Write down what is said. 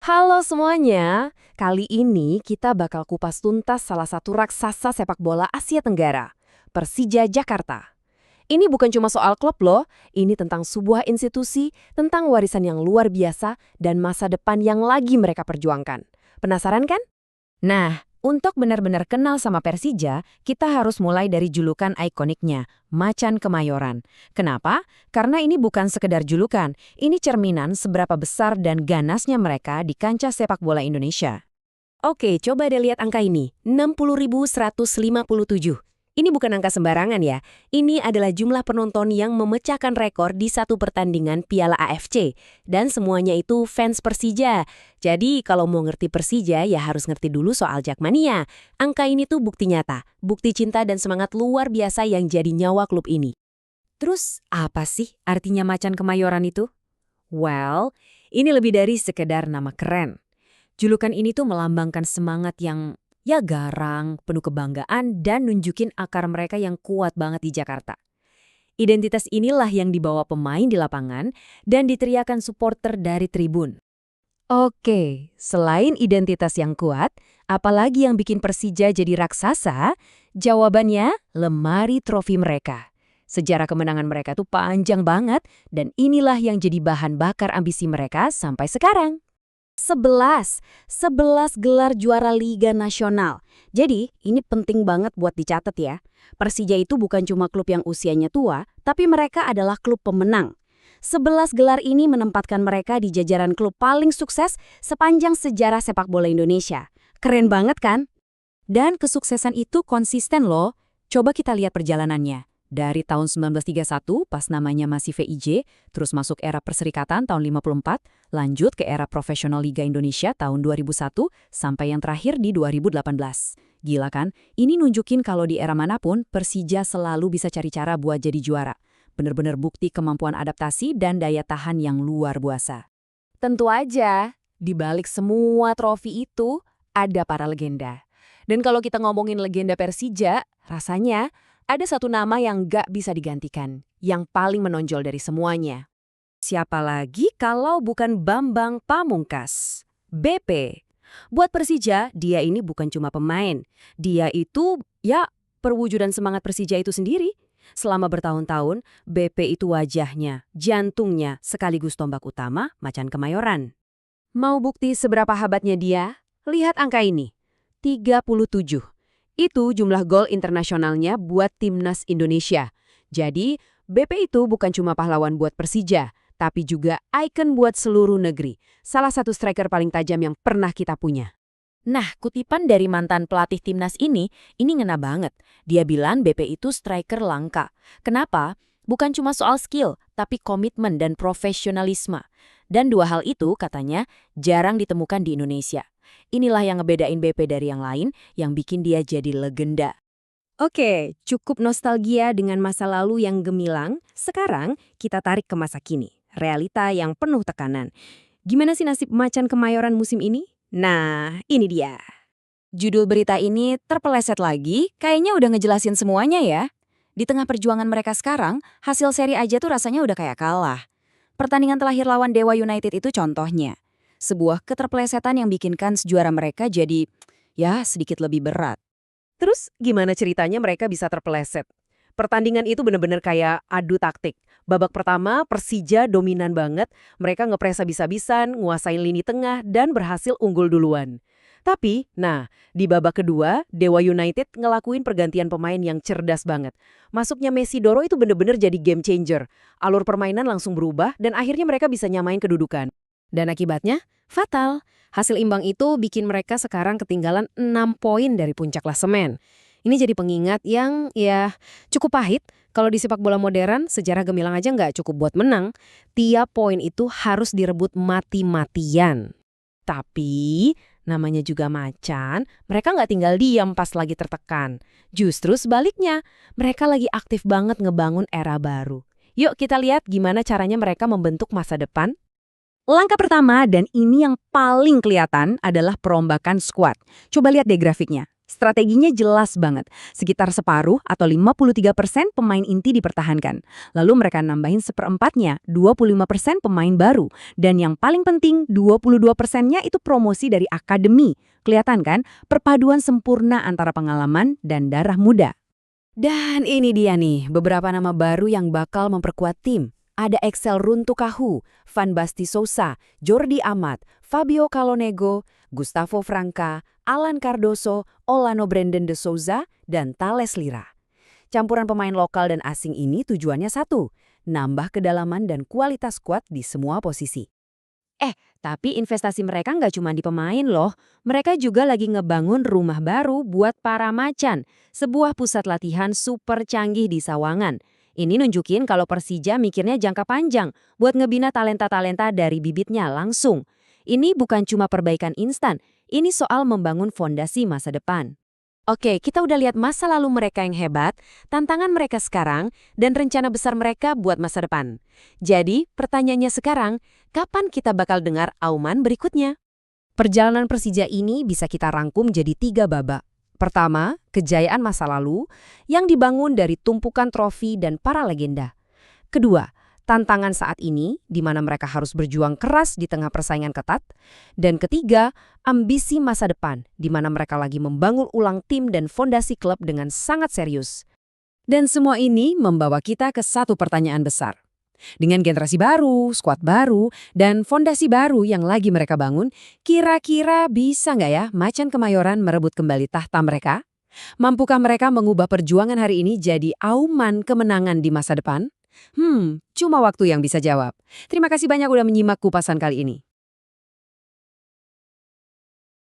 Halo semuanya, kali ini kita bakal kupas tuntas salah satu raksasa sepak bola Asia Tenggara, Persija Jakarta. Ini bukan cuma soal klub loh, ini tentang sebuah institusi, tentang warisan yang luar biasa, dan masa depan yang lagi mereka perjuangkan. Penasaran kan? Nah, untuk benar-benar kenal sama Persija, kita harus mulai dari julukan ikoniknya, Macan Kemayoran. Kenapa? Karena ini bukan sekedar julukan, ini cerminan seberapa besar dan ganasnya mereka di kancah sepak bola Indonesia. Oke, coba deh lihat angka ini, 60.157. Ini bukan angka sembarangan ya, ini adalah jumlah penonton yang memecahkan rekor di satu pertandingan Piala AFC. Dan semuanya itu fans Persija. Jadi kalau mau ngerti Persija ya harus ngerti dulu soal Jakmania. Angka ini tuh bukti nyata, bukti cinta dan semangat luar biasa yang jadi nyawa klub ini. Terus, apa sih artinya Macan Kemayoran itu? Well, ini lebih dari sekedar nama keren. Julukan ini tuh melambangkan semangat yang garang, penuh kebanggaan, dan nunjukin akar mereka yang kuat banget di Jakarta. Identitas inilah yang dibawa pemain di lapangan dan diteriakan supporter dari tribun. Oke, selain identitas yang kuat, apalagi yang bikin Persija jadi raksasa? Jawabannya, lemari trofi mereka. Sejarah kemenangan mereka tuh panjang banget, dan inilah yang jadi bahan bakar ambisi mereka sampai sekarang. 11 gelar juara Liga Nasional. Jadi, ini penting banget buat dicatat ya. Persija itu bukan cuma klub yang usianya tua, tapi mereka adalah klub pemenang. 11 gelar ini menempatkan mereka di jajaran klub paling sukses sepanjang sejarah sepak bola Indonesia. Keren banget kan? Dan kesuksesan itu konsisten loh. Coba kita lihat perjalanannya. Dari tahun 1931, pas namanya masih VIJ, terus masuk era perserikatan tahun 54, lanjut ke era profesional Liga Indonesia tahun 2001, sampai yang terakhir di 2018. Gila kan? Ini nunjukin kalau di era manapun, Persija selalu bisa cari cara buat jadi juara. Bener-bener bukti kemampuan adaptasi dan daya tahan yang luar biasa. Tentu aja, di balik semua trofi itu, ada para legenda. Dan kalau kita ngomongin legenda Persija, rasanya ada satu nama yang gak bisa digantikan, yang paling menonjol dari semuanya. Siapa lagi kalau bukan Bambang Pamungkas, BP. Buat Persija, dia ini bukan cuma pemain. Dia itu, perwujudan semangat Persija itu sendiri. Selama bertahun-tahun, BP itu wajahnya, jantungnya, sekaligus tombak utama Macan Kemayoran. Mau bukti seberapa hebatnya dia? Lihat angka ini, 37. Itu jumlah gol internasionalnya buat timnas Indonesia. Jadi, BP itu bukan cuma pahlawan buat Persija, tapi juga ikon buat seluruh negeri. Salah satu striker paling tajam yang pernah kita punya. Nah, kutipan dari mantan pelatih timnas ini ngena banget. Dia bilang BP itu striker langka. Kenapa? Bukan cuma soal skill, tapi komitmen dan profesionalisme. Dan dua hal itu, katanya, jarang ditemukan di Indonesia. Inilah yang ngebedain BP dari yang lain, yang bikin dia jadi legenda. Oke, cukup nostalgia dengan masa lalu yang gemilang. Sekarang kita tarik ke masa kini, realita yang penuh tekanan. Gimana sih nasib Macan Kemayoran musim ini? Nah, ini dia. Judul berita ini terpeleset lagi, kayaknya udah ngejelasin semuanya ya. Di tengah perjuangan mereka sekarang, hasil seri aja tuh rasanya udah kayak kalah. Pertandingan terakhir lawan Dewa United itu contohnya. Sebuah keterpelesetan yang bikinkan juara mereka jadi, sedikit lebih berat. Terus gimana ceritanya mereka bisa terpeleset? Pertandingan itu bener-bener kayak adu taktik. Babak pertama, Persija dominan banget. Mereka ngepres habis-habisan, nguasain lini tengah, dan berhasil unggul duluan. Tapi, di babak kedua, Dewa United ngelakuin pergantian pemain yang cerdas banget. Masuknya Messi Doro itu bener-bener jadi game changer. Alur permainan langsung berubah, dan akhirnya mereka bisa nyamain kedudukan. Dan akibatnya, fatal. Hasil imbang itu bikin mereka sekarang ketinggalan 6 poin dari puncak klasemen. Ini jadi pengingat yang, cukup pahit. Kalau di sepak bola modern, sejarah gemilang aja nggak cukup buat menang. Tiap poin itu harus direbut mati-matian. Tapi, namanya juga macan, mereka nggak tinggal diam pas lagi tertekan. Justru sebaliknya, mereka lagi aktif banget ngebangun era baru. Yuk kita lihat gimana caranya mereka membentuk masa depan. Langkah pertama, dan ini yang paling kelihatan, adalah perombakan skuad. Coba lihat deh grafiknya. Strateginya jelas banget, sekitar separuh atau 53% pemain inti dipertahankan. Lalu mereka nambahin seperempatnya, 25% pemain baru. Dan yang paling penting, 22%-nya itu promosi dari akademi. Kelihatan kan, perpaduan sempurna antara pengalaman dan darah muda. Dan ini dia nih, beberapa nama baru yang bakal memperkuat tim. Ada Excel Runtukahu, Van Basten Sousa, Jordi Amat, Fabio Calonego, Gustavo Franca, Alan Cardoso, Olano Brandon de Souza, dan Thales Lira. Campuran pemain lokal dan asing ini tujuannya satu, nambah kedalaman dan kualitas squad di semua posisi. Tapi investasi mereka nggak cuma di pemain loh. Mereka juga lagi ngebangun rumah baru buat para macan, sebuah pusat latihan super canggih di Sawangan. Ini nunjukin kalau Persija mikirnya jangka panjang buat ngebina talenta-talenta dari bibitnya langsung. Ini bukan cuma perbaikan instan, ini soal membangun fondasi masa depan. Oke, kita udah lihat masa lalu mereka yang hebat, tantangan mereka sekarang, dan rencana besar mereka buat masa depan. Jadi, pertanyaannya sekarang, kapan kita bakal dengar auman berikutnya? Perjalanan Persija ini bisa kita rangkum jadi 3 babak. Pertama, kejayaan masa lalu yang dibangun dari tumpukan trofi dan para legenda. Kedua, tantangan saat ini di mana mereka harus berjuang keras di tengah persaingan ketat. Dan ketiga, ambisi masa depan di mana mereka lagi membangun ulang tim dan fondasi klub dengan sangat serius. Dan semua ini membawa kita ke satu pertanyaan besar. Dengan generasi baru, skuad baru, dan fondasi baru yang lagi mereka bangun, kira-kira bisa nggak ya Macan Kemayoran merebut kembali tahta mereka? Mampukah mereka mengubah perjuangan hari ini jadi auman kemenangan di masa depan? Cuma waktu yang bisa jawab. Terima kasih banyak udah menyimak kupasan kali ini.